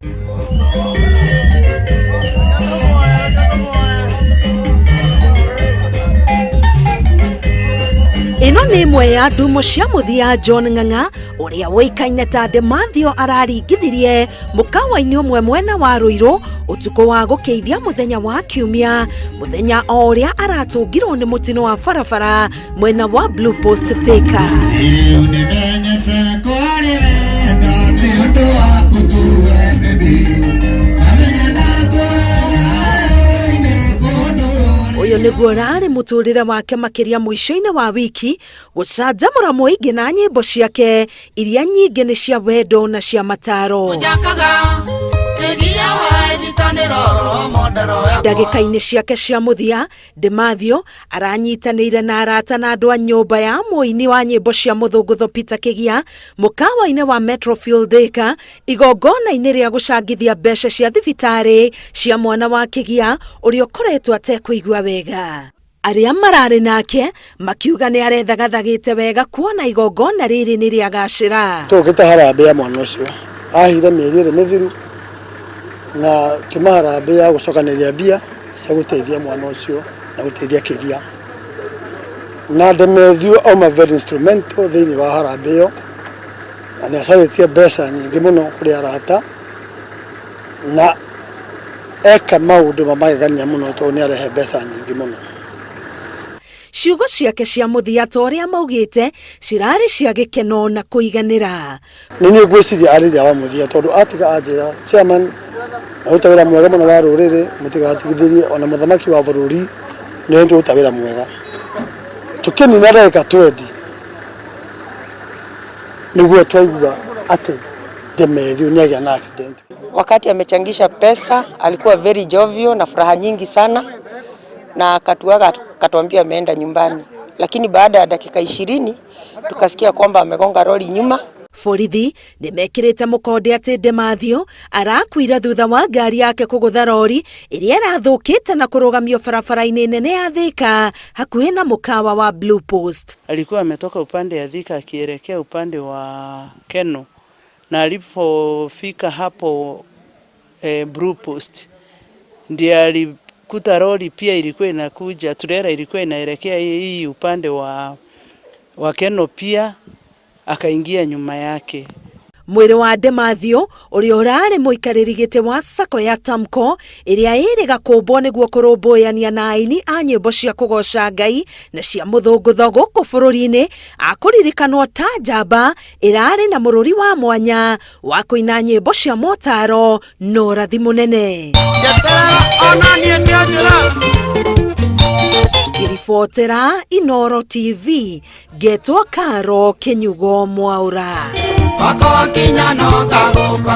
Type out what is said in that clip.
Ino ni imwe ya ndumo cia muthia John Ng'ang'a uria woikaine ta Demathio araringithirie mukawa-ini umwe mwena wa Ruiru utuko wa gukeithia muthenya wa Kiumia, muthenya o uria aratungirwo ni mutino wa barabara mwena wa Blue Post Thika. Uyu niguo rari muturire wake makiria mwisho-ini wa wiki gucanjamura muingi na nyimbo ciake iria nyingi ni cia wendo na cia mataro. Ndagika-ini ciake cia muthia Demathio aranyitanire na arata na andu a nyumba ya muini wa nyimbo cia muthungutho Peter Kigia mukawa-ini wa Metrofield Thika igongona-ini ria gucangithia mbeca cia thibitari cia mwana wa Kigia uria ukoretwo atekuigua wega. Aria marari nake makiuga ni arethathagite wega kuona igongona riri ni ria gacira. Tugita harambe ya mwana ucio ahire mieri iri mithiru na tumaharambe ya gucokaniria mbia cia guteithia mwana ucio na guteithia Kigia na Demathio auma very instrumental thiini wa harambe iyo na ni acaritie mbeca nyingi muno kuri arata na eka maundu mamagegania muno to ni arehe mbeca nyingi muno. Ciugo ciake cia muthia ta uria maugite cirari cia gikeno na kuiganira. Nini gwiciria ariria wa muthia tondu atiga anjira chairman utawira mwega muno wa ruriri mutigatigithirie ona muthamaki wa bururi ni ndu utawira mwega tukini na reka twendi niguo twaigua ati Demathio ni agia na accident. Wakati amechangisha pesa alikuwa very jovial na furaha nyingi sana na katuambia ameenda nyumbani, lakini baada ya dakika 20 tukasikia kwamba amegonga lori nyuma. Borithi nimekirite mukonde ati Demathio arakuira thutha wa ngari yake kugutha lori iria irathukite na kurugamio barabara-ini nene ya Thika hakuhi na mukawa wa Blue Post. Alikuwa ametoka upande ya Thika akielekea upande wa Keno na alipofika hapo Blue Post ndiye alikuta lori pia ilikuwa inakuja, trailer ilikuwa inaelekea hii upande wa Keno pia akaingia nyuma yake. Mwiri wa Demathio uria urari muikariri gite wa sako ya Tamko iria iriga kumbwo niguo kurumbuiania na aini a nyimbo cia kugoca Ngai na cia muthungutho guku bururi-ini akuririkanwo ta njamba irari na mururi wa mwanya wa kuina nyimbo cia motaro no rathi munene. Kiribotera Inoro TV getwo Karo Kinyugo Mwaura. Wako kinya no kaguka